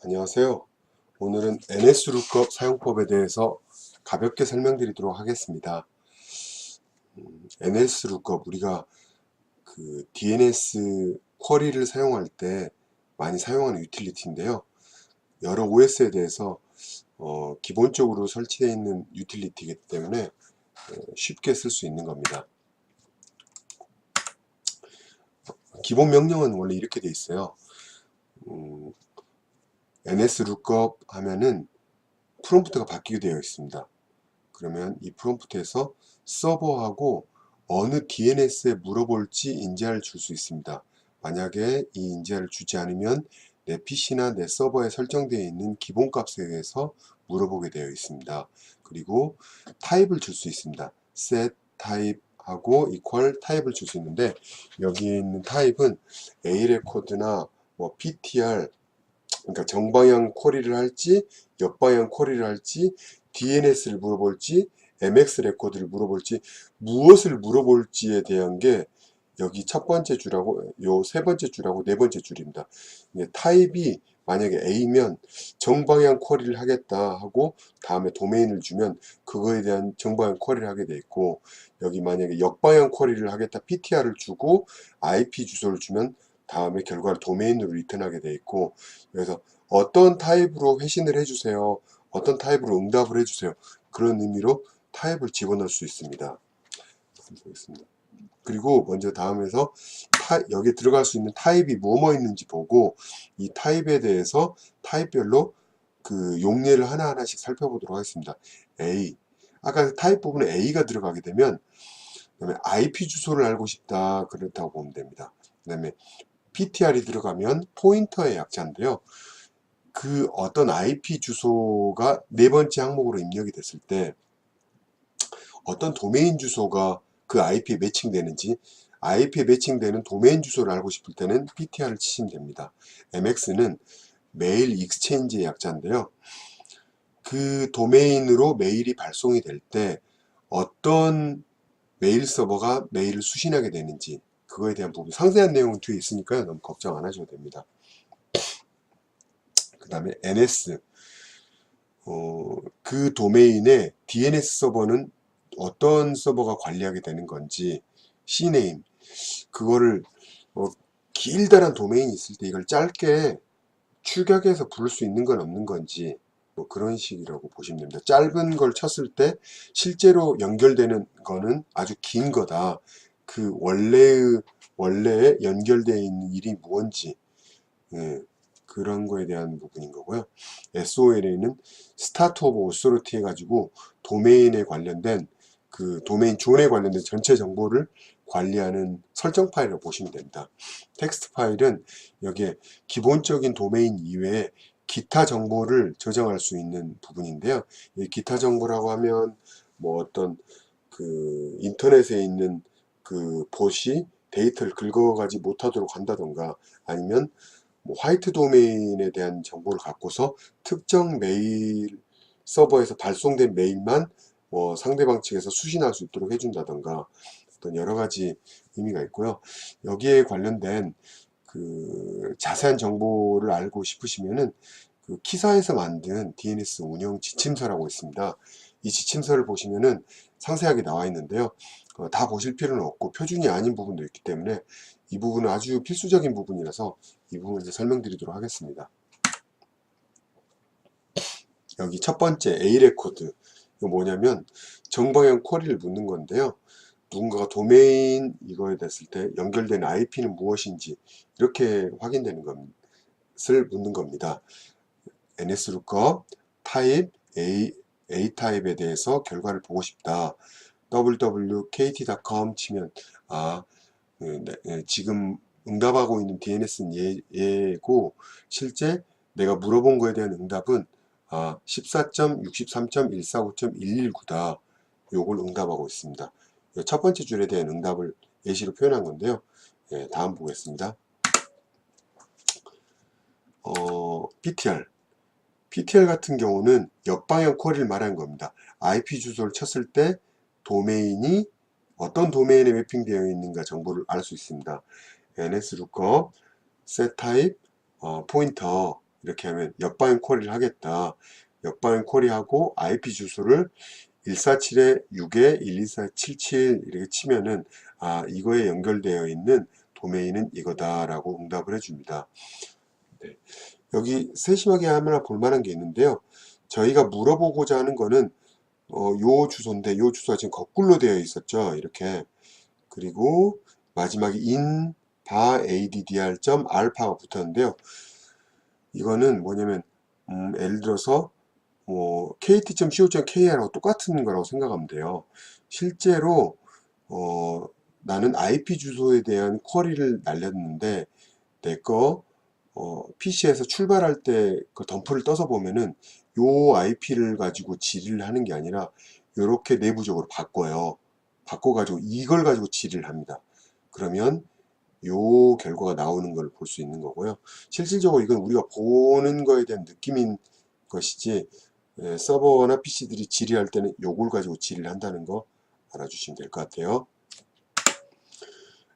안녕하세요. 오늘은 NSLOOKUP 사용법에 대해서 가볍게 설명드리도록 하겠습니다. NSLOOKUP 우리가 그 DNS 쿼리를 사용할 때 많이 사용하는 유틸리티인데요. 여러 OS에 대해서 기본적으로 설치되어 있는 유틸리티이기 때문에 쉽게 쓸 수 있는 겁니다. 기본 명령은 원래 이렇게 되어 있어요. NSLOOKUP 하면은 프롬프트가 바뀌게 되어 있습니다. 그러면 이 프롬프트에서 서버하고 어느 DNS에 물어볼지 인지를 줄 수 있습니다. 만약에 이 인지를 주지 않으면 내 PC나 내 서버에 설정되어 있는 기본값에 의해서 물어보게 되어 있습니다. 그리고 타입을 줄 수 있습니다. set 타입하고 equal 타입을 줄 수 있는데 여기에 있는 타입은 A 레코드나 뭐 PTR, 그러니까 정방향 쿼리를 할지 역방향 쿼리를 할지 DNS를 물어볼지 MX 레코드를 물어볼지 무엇을 물어볼지에 대한 게 여기 첫 번째 줄하고 요 세 번째 줄하고 네 번째 줄입니다. 타입이 만약에 A면 정방향 쿼리를 하겠다 하고 다음에 도메인을 주면 그거에 대한 정방향 쿼리를 하게 돼 있고, 여기 만약에 역방향 쿼리를 하겠다 PTR을 주고 IP 주소를 주면 다음에 결과를 도메인으로 리턴하게 돼 있고, 그래서 어떤 타입으로 회신을 해주세요, 어떤 타입으로 응답을 해주세요, 그런 의미로 타입을 집어넣을 수 있습니다. 보겠습니다. 그리고 먼저 다음에서 여기에 들어갈 수 있는 타입이 뭐뭐 있는지 보고 이 타입에 대해서 타입별로 그 용례를 하나하나씩 살펴보도록 하겠습니다. A, 아까 타입 부분에 A가 들어가게 되면 그다음에 IP 주소를 알고 싶다, 그렇다고 보면 됩니다. 그 다음에 PTR이 들어가면 포인터의 약자인데요. 그 어떤 IP 주소가 네 번째 항목으로 입력이 됐을 때 어떤 도메인 주소가 그 IP에 매칭되는지, IP에 매칭되는 도메인 주소를 알고 싶을 때는 PTR을 치시면 됩니다. MX는 메일 익스체인지의 약자인데요. 그 도메인으로 메일이 발송이 될 때 어떤 메일 서버가 메일을 수신하게 되는지, 그거에 대한 부분 상세한 내용은 뒤에 있으니까요. 너무 걱정 안 하셔도 됩니다. 그 다음에 NS, 그 도메인의 DNS 서버는 어떤 서버가 관리하게 되는 건지, CNAME, 그거를 길다란 도메인이 있을 때 이걸 짧게 축약해서 부를 수 있는 건 없는 건지, 뭐 그런 식이라고 보시면 됩니다. 짧은 걸 쳤을 때 실제로 연결되는 거는 아주 긴 거다. 그 원래에 연결되어 있는 일이 무언지, 그런 거에 대한 부분인 거고요. SOL에는 스타트 오브 오소리티 해가지고 도메인에 관련된 그 도메인 존에 관련된 전체 정보를 관리하는 설정 파일이라고 보시면 됩니다. 텍스트 파일은 여기에 기본적인 도메인 이외에 기타 정보를 저장할 수 있는 부분인데요. 이 기타 정보라고 하면 뭐 어떤 그 인터넷에 있는 그 봇이 데이터를 긁어가지 못하도록 한다던가, 아니면 뭐 화이트 도메인에 대한 정보를 갖고서 특정 메일 서버에서 발송된 메일만 뭐 상대방 측에서 수신할 수 있도록 해준다던가, 어떤 여러 가지 의미가 있고요. 여기에 관련된 그 자세한 정보를 알고 싶으시면은 그 키사에서 만든 DNS 운영 지침서라고 있습니다. 이 지침서를 보시면은 상세하게 나와 있는데요. 다 보실 필요는 없고 표준이 아닌 부분도 있기 때문에 이 부분은 아주 필수적인 부분이라서 이 부분을 이제 설명드리도록 하겠습니다. 여기 첫 번째 A 레코드, 이거 뭐냐면 정방향 쿼리를 묻는 건데요. 누군가가 도메인 이거에 됐을 때 연결된 IP는 무엇인지 이렇게 확인되는 것을 묻는 겁니다. NSLOOKUP 타입 A 타입에 대해서 결과를 보고 싶다. www.kt.com 치면 지금 응답하고 있는 DNS는 얘고 실제 내가 물어본 거에 대한 응답은 14.63.149.119다. 요걸 응답하고 있습니다. 첫 번째 줄에 대한 응답을 예시로 표현한 건데요. 다음 보겠습니다. PTR 같은 경우는 역방향 쿼리를 말하는 겁니다. IP 주소를 쳤을 때 도메인이 어떤 도메인에 매핑되어 있는가 정보를 알 수 있습니다. NSLOOKUP, setType, 포인터, 이렇게 하면 역방향 쿼리를 하겠다. 역방향 쿼리하고 IP 주소를 147-6-12477 이렇게 치면은 이거에 연결되어 있는 도메인은 이거다라고 응답을 해줍니다. 네. 여기 세심하게 하나 볼 만한 게 있는데요. 저희가 물어보고자 하는 거는 요 주소인데 요 주소가 지금 거꾸로 되어 있었죠. 이렇게. 그리고 마지막에 in bar addr.alpha가 붙었는데요. 이거는 뭐냐면 예를 들어서 kt.co.kr하고 똑같은 거라고 생각하면 돼요. 실제로 나는 IP 주소에 대한 쿼리를 날렸는데 내거 PC에서 출발할 때 그 덤프를 떠서 보면은 요 IP를 가지고 질의를 하는 게 아니라 이렇게 내부적으로 바꿔요. 바꿔가지고 이걸 가지고 질의를 합니다. 그러면 요 결과가 나오는 걸 볼 수 있는 거고요. 실질적으로 이건 우리가 보는 거에 대한 느낌인 것이지 서버나 PC들이 질의할 때는 요걸 가지고 질의를 한다는 거 알아주시면 될 것 같아요.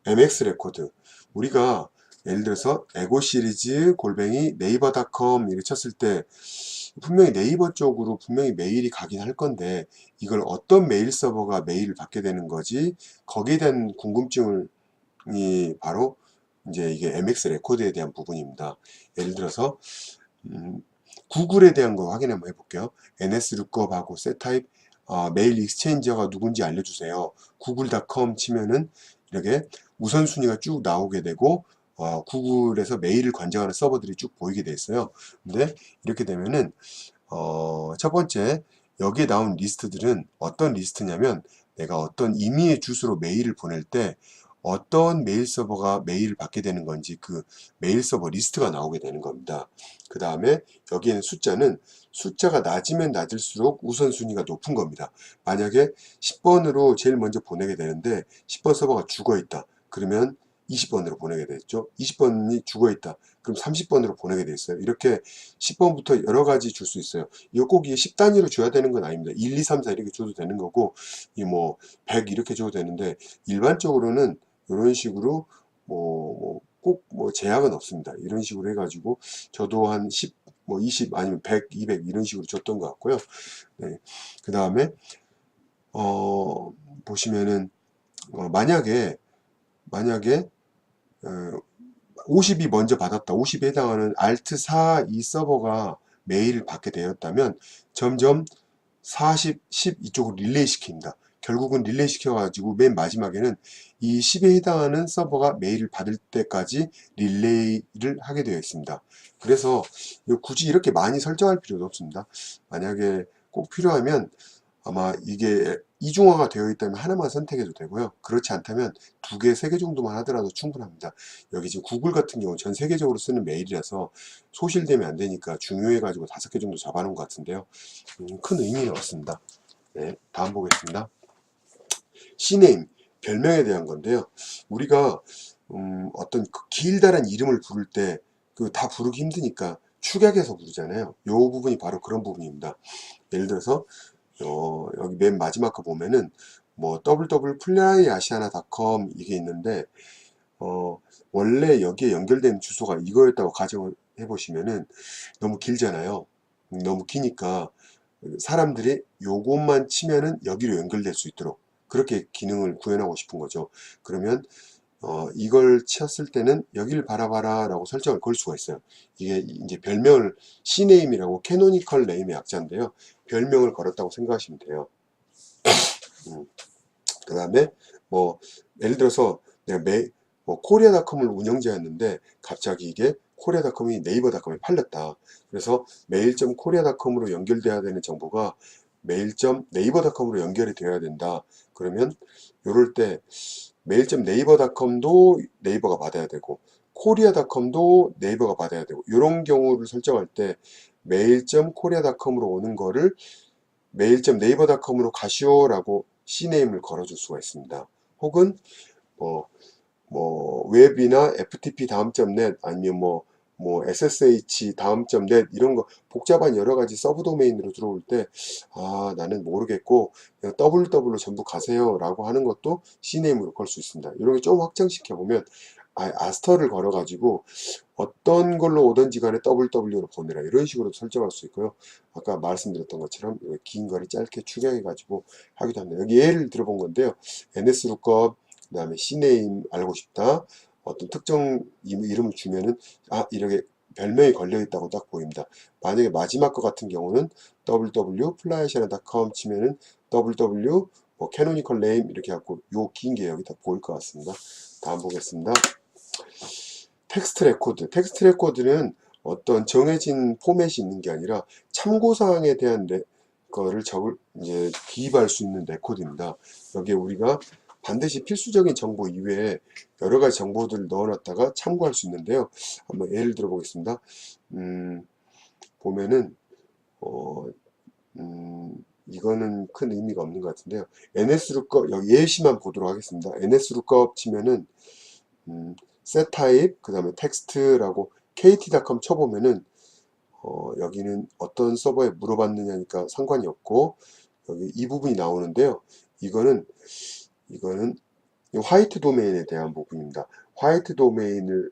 MX 레코드 우리가 예를 들어서 에고 시리즈 골뱅이 네이버닷컴 이렇게 쳤을 때 분명히 네이버 쪽으로 분명히 메일이 가긴 할 건데 이걸 어떤 메일 서버가 메일을 받게 되는 거지 거기에 대한 궁금증이 바로 이제 이게 MX 레코드에 대한 부분입니다. 예를 들어서 구글에 대한 거 확인 한번 해볼게요. NS루크업하고 셋타입 메일 익스체인저가 누군지 알려주세요. 구글.com 치면은 이렇게 우선순위가 쭉 나오게 되고 구글에서 메일을 관장하는 서버들이 쭉 보이게 돼 있어요. 근데 이렇게 되면은 첫 번째 여기에 나온 리스트들은 어떤 리스트냐면 내가 어떤 임의의 주소로 메일을 보낼 때 어떤 메일 서버가 메일을 받게 되는 건지 그 메일 서버 리스트가 나오게 되는 겁니다. 그 다음에 여기에는 숫자가 낮으면 낮을수록 우선순위가 높은 겁니다. 만약에 10번으로 제일 먼저 보내게 되는데 10번 서버가 죽어 있다. 그러면 20번으로 보내게 되겠죠. 20번이 죽어 있다. 그럼 30번으로 보내게 돼 있어요. 이렇게 10번부터 여러 가지 줄 수 있어요. 이거 꼭 10단위로 줘야 되는 건 아닙니다. 1, 2, 3, 4 이렇게 줘도 되는 거고, 이 100 이렇게 줘도 되는데, 일반적으로는 이런 식으로 꼭 제약은 없습니다. 이런 식으로 해가지고, 저도 한 10, 20 아니면 100, 200 이런 식으로 줬던 것 같고요. 네. 그 다음에, 보시면은, 만약에 50이 먼저 받았다. 50에 해당하는 Alt4 이 서버가 메일을 받게 되었다면 점점 40, 10 이쪽으로 릴레이 시킵니다. 결국은 릴레이 시켜가지고 맨 마지막에는 이 10에 해당하는 서버가 메일을 받을 때까지 릴레이를 하게 되어 있습니다. 그래서 굳이 이렇게 많이 설정할 필요도 없습니다. 만약에 꼭 필요하면 아마 이게 이중화가 되어 있다면 하나만 선택해도 되고요. 그렇지 않다면 2개, 3개 정도만 하더라도 충분합니다. 여기 지금 구글 같은 경우 전 세계적으로 쓰는 메일이라서 소실되면 안 되니까 중요해가지고 5개 정도 잡아놓은 것 같은데요. 큰 의미는 없습니다. 네, 다음 보겠습니다. C네임, 별명에 대한 건데요. 우리가 어떤 길다란 이름을 부를 때 그 다 부르기 힘드니까 축약해서 부르잖아요. 이 부분이 바로 그런 부분입니다. 예를 들어서 여기 맨 마지막 거 보면은 www.flyasiana.com 이게 있는데 원래 여기에 연결된 주소가 이거였다고 가정을 해보시면은 너무 길잖아요. 너무 기니까 사람들이 요것만 치면은 여기로 연결될 수 있도록 그렇게 기능을 구현하고 싶은 거죠. 그러면 이걸 쳤을 때는 여기를 바라봐라 라고 설정을 걸 수가 있어요. 이게 이제 별명을 C네임이라고 캐노니컬 네임의 약자인데요. 별명을 걸었다고 생각하시면 돼요. 그 다음에 예를 들어서 내가 코리아닷컴을 운영자였는데 갑자기 이게 코리아닷컴이 네이버닷컴에 팔렸다. 그래서 메일.코리아닷컴으로 연결돼야 되는 정보가 메일.네이버닷컴으로 연결이 되어야 된다. 그러면 이럴 때 메일.네이버닷컴도 네이버가 받아야 되고 코리아닷컴도 네이버가 받아야 되고 이런 경우를 설정할 때 메일.코리아닷컴으로 오는 거를 메일.네이버닷컴으로 가시오라고 C네임을 걸어줄 수가 있습니다. 혹은 웹이나 ftp 다음.net 아니면 ssh 다음.net 이런 거 복잡한 여러 가지 서브 도메인으로 들어올 때 나는 모르겠고 그냥 www로 전부 가세요 라고 하는 것도 C네임으로 걸 수 있습니다. 이런 게 좀 확장시켜 보면 아스터를 걸어 가지고 어떤 걸로 오든지 간에 ww로 보내라 이런 식으로 설정할 수 있고요. 아까 말씀드렸던 것처럼 긴 거리 짧게 축약해 가지고 하기도 합니다. 여기 예를 들어본 건데요. NSLOOKUP 그 다음에 CNAME 알고 싶다. 어떤 특정 이름을 주면은 이렇게 별명이 걸려 있다고 딱 보입니다. 만약에 마지막 거 같은 경우는 www.flyasiana.com 치면은 www 뭐 canonical name 이렇게 갖고 요 긴 게 여기 다 보일 것 같습니다. 다음 보겠습니다. 텍스트 레코드. 텍스트 레코드는 어떤 정해진 포맷이 있는 게 아니라 참고사항에 대한 거를 이제 기입할 수 있는 레코드입니다. 여기에 우리가 반드시 필수적인 정보 이외에 여러 가지 정보들을 넣어놨다가 참고할 수 있는데요. 한번 예를 들어 보겠습니다. 보면은, 이거는 큰 의미가 없는 것 같은데요. NSLOOKUP, 여기 예시만 보도록 하겠습니다. NSLOOKUP 치면은, setType, 그 다음에 텍스트라고 kt.com 쳐보면은, 여기는 어떤 서버에 물어봤느냐니까 상관이 없고, 여기 이 부분이 나오는데요. 이거는 화이트 도메인에 대한 부분입니다. 화이트 도메인은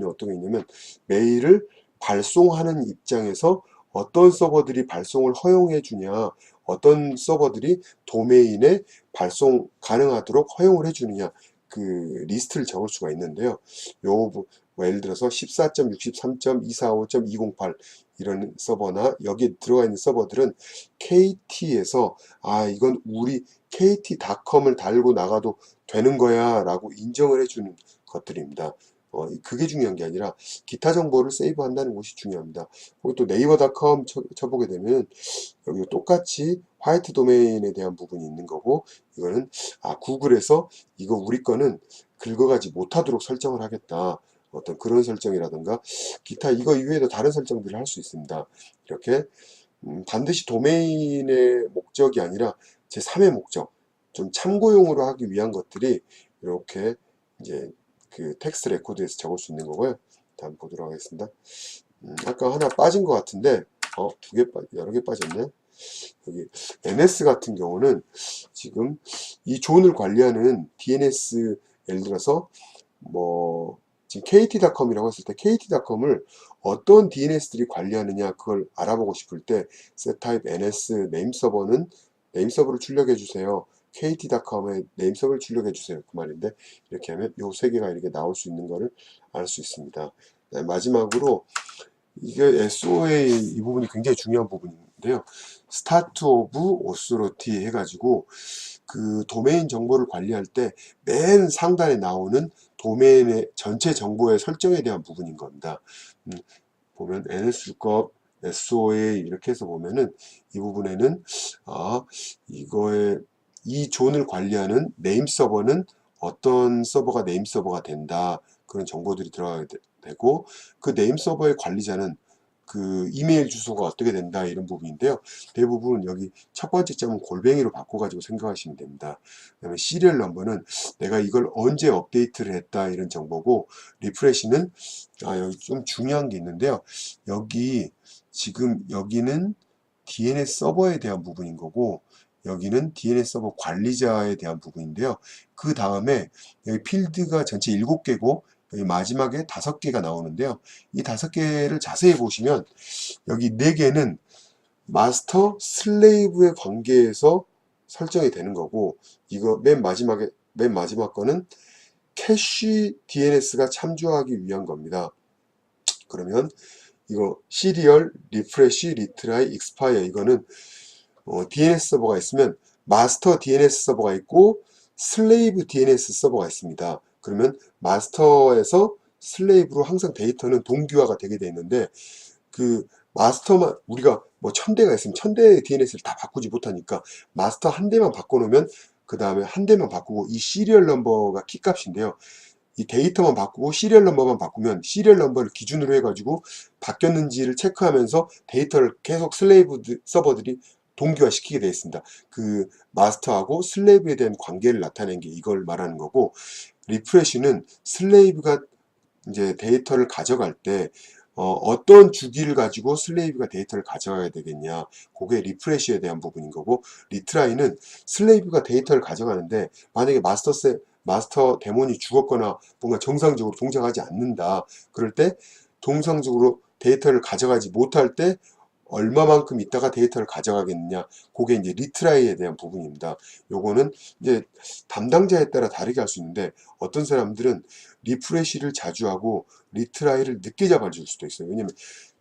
어떤 게 있냐면, 메일을 발송하는 입장에서 어떤 서버들이 발송을 허용해 주냐, 어떤 서버들이 도메인에 발송 가능하도록 허용을 해 주느냐, 그 리스트를 적을 수가 있는데요. 뭐 예를 들어서 14.63.245.208 이런 서버나 여기에 들어가 있는 서버들은 KT에서 이건 우리 KT.com을 달고 나가도 되는 거야 라고 인정을 해주는 것들입니다. 그게 중요한 게 아니라 기타 정보를 세이브한다는 것이 중요합니다. 거기 또 네이버.com 쳐보게 되면 여기 똑같이 화이트 도메인에 대한 부분이 있는 거고, 이거는 구글에서 이거 우리 거는 긁어가지 못하도록 설정을 하겠다. 어떤 그런 설정이라든가 기타 이거 이외에도 다른 설정들을 할 수 있습니다. 이렇게 반드시 도메인의 목적이 아니라 제3의 목적, 좀 참고용으로 하기 위한 것들이 이렇게 이제 그 텍스트 레코드에서 적을 수 있는 거고요. 다음 보도록 하겠습니다. 아까 하나 빠진 것 같은데, 여러 개 빠졌네. 여기 NS 같은 경우는 지금 이 존을 관리하는 DNS, 예를 들어서 뭐 지금 kt.com이라고 했을 때 kt.com을 어떤 DNS들이 관리하느냐 그걸 알아보고 싶을 때 setType ns 네임서버는 네임서버를 출력해 주세요. kt.com에 네임서버를 출력해 주세요. 그 말인데 이렇게 하면 요 세 개가 이렇게 나올 수 있는 거를 알 수 있습니다. 네, 마지막으로 이게 SOA 이 부분이 굉장히 중요한 부분인데요. 스타트 오브 오스로티 해가지고 그 도메인 정보를 관리할 때 맨 상단에 나오는 도메인의 전체 정보의 설정에 대한 부분인 겁니다. 보면 NSLOOKUP, SOA 이렇게 해서 보면은 이 부분에는 이 존을 관리하는 네임 서버는 어떤 서버가 네임 서버가 된다. 그런 정보들이 들어가야 되고 그 네임 서버의 관리자는 그 이메일 주소가 어떻게 된다 이런 부분인데요. 대부분 여기 첫 번째 점은 골뱅이로 바꿔가지고 생각하시면 됩니다. 그다음에 시리얼 넘버는 내가 이걸 언제 업데이트를 했다 이런 정보고, 리프레시는 여기 좀 중요한 게 있는데요. 여기는 DNS 서버에 대한 부분인 거고 여기는 DNS 서버 관리자에 대한 부분인데요. 그 다음에 여기 필드가 전체 7개고 여기 마지막에 5개가 나오는데요. 이 5개를 자세히 보시면 여기 4개는 마스터 슬레이브의 관계에서 설정이 되는 거고, 이거 맨 마지막 거는 캐시 DNS가 참조하기 위한 겁니다. 그러면 이거 시리얼, 리프레시, 리트라이, 익스파이어 이거는 DNS 서버가 있으면 마스터 DNS 서버가 있고 슬레이브 DNS 서버가 있습니다. 그러면 마스터에서 슬레이브로 항상 데이터는 동기화가 되게 돼 있는데 그 마스터만 우리가 뭐 1000대가 있으면 1000대의 DNS를 다 바꾸지 못하니까 마스터 한 대만 바꿔놓으면 그 다음에 한 대만 바꾸고 이 시리얼 넘버가 키값인데요. 이 데이터만 바꾸고 시리얼 넘버만 바꾸면 시리얼 넘버를 기준으로 해가지고 바뀌었는지를 체크하면서 데이터를 계속 슬레이브 서버들이 동기화 시키게 되어 있습니다. 그 마스터하고 슬레이브에 대한 관계를 나타낸 게 이걸 말하는 거고, 리프레시는 슬레이브가 이제 데이터를 가져갈 때 어떤 주기를 가지고 슬레이브가 데이터를 가져가야 되겠냐, 그게 리프레시에 대한 부분인 거고, 리트라이는 슬레이브가 데이터를 가져가는데 만약에 마스터 데몬이 죽었거나 뭔가 정상적으로 동작하지 않는다. 그럴 때 정상적으로 데이터를 가져가지 못할 때 얼마만큼 있다가 데이터를 가져가겠느냐, 그게 이제 리트라이에 대한 부분입니다. 요거는 이제 담당자에 따라 다르게 할 수 있는데, 어떤 사람들은 리프레시를 자주 하고 리트라이를 늦게 잡아줄 수도 있어요. 왜냐면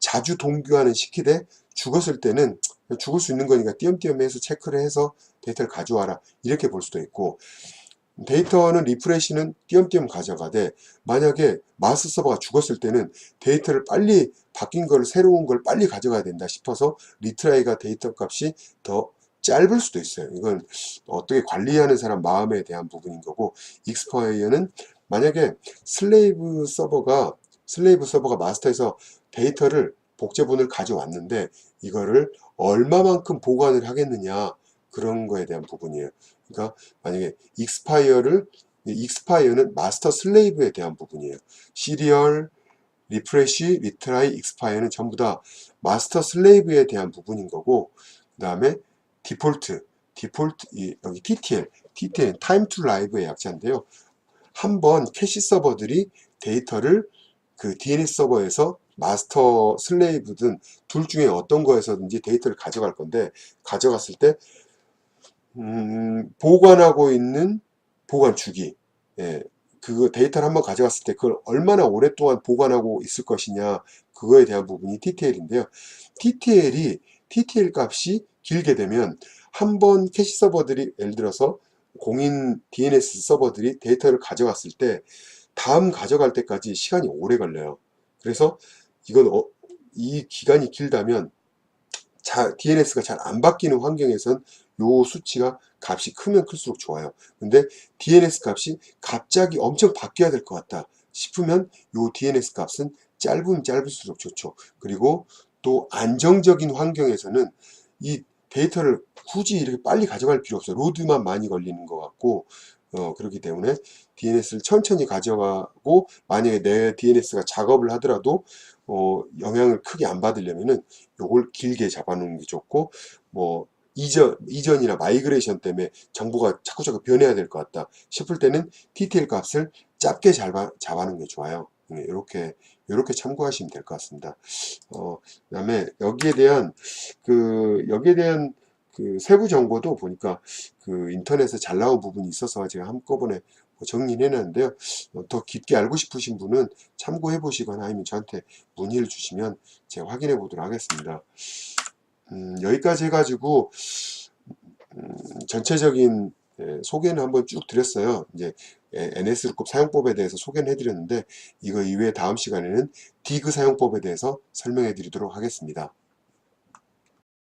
자주 동기화는 시키되 죽었을 때는 죽을 수 있는 거니까 띄엄띄엄 해서 체크를 해서 데이터를 가져와라, 이렇게 볼 수도 있고, 데이터는 리프레시는 띄엄띄엄 가져가되, 만약에 마스 서버가 죽었을 때는 데이터를 빨리 바뀐 걸, 새로운 걸 빨리 가져가야 된다 싶어서 리트라이가 데이터 값이 더 짧을 수도 있어요. 이건 어떻게 관리하는 사람 마음에 대한 부분인 거고, 익스파이어는 만약에 슬레이브 서버가 마스터에서 데이터를 복제본을 가져왔는데 이거를 얼마만큼 보관을 하겠느냐, 그런 거에 대한 부분이에요. 그러니까 만약에 익스파이어는 마스터 슬레이브에 대한 부분이에요. 시리얼, 리프레시, 리트라이, 익스파이어는 전부 다 마스터 슬레이브에 대한 부분인 거고, 그 다음에 디폴트, 여기 TTL, 타임 투 라이브의 약자인데요. 한번 캐시 서버들이 데이터를 그 DNS 서버에서 마스터 슬레이브든 둘 중에 어떤 거에서든지 데이터를 가져갈 건데, 가져갔을 때 보관하고 있는 보관 주기, 예, 그 데이터를 한번 가져갔을 때 그걸 얼마나 오랫동안 보관하고 있을 것이냐, 그거에 대한 부분이 TTL인데요. TTL 값이 길게 되면 한번 캐시 서버들이, 예를 들어서 공인 DNS 서버들이 데이터를 가져갔을 때 다음 가져갈 때까지 시간이 오래 걸려요. 그래서 이건 이 기간이 길다면 DNS가 잘 안 바뀌는 환경에선 요 수치가 값이 크면 클수록 좋아요. 근데 DNS 값이 갑자기 엄청 바뀌어야 될 것 같다 싶으면 요 DNS 값은 짧으면 짧을수록 좋죠. 그리고 또 안정적인 환경에서는 이 데이터를 굳이 이렇게 빨리 가져갈 필요 없어요. 로드만 많이 걸리는 것 같고, 그렇기 때문에 DNS를 천천히 가져가고, 만약에 내 DNS가 작업을 하더라도 영향을 크게 안 받으려면은 요걸 길게 잡아놓는 게 좋고, 뭐 이전이나 마이그레이션 때문에 정보가 자꾸 변해야 될 것 같다 싶을 때는 TTL 값을 짧게 잡아놓는 게 좋아요. 이렇게 참고하시면 될 것 같습니다. 그다음에 여기에 대한 그 세부 정보도 보니까 그 인터넷에 잘 나온 부분이 있어서 제가 한꺼번에 정리해 놨는데요. 더 깊게 알고 싶으신 분은 참고해 보시거나 아니면 저한테 문의를 주시면 제가 확인해 보도록 하겠습니다. 여기까지 해가지고 전체적인 소개는 한번 쭉 드렸어요. 이제 NS루급 사용법에 대해서 소개는 해드렸는데, 이거 이외에 다음 시간에는 디그 사용법에 대해서 설명해 드리도록 하겠습니다.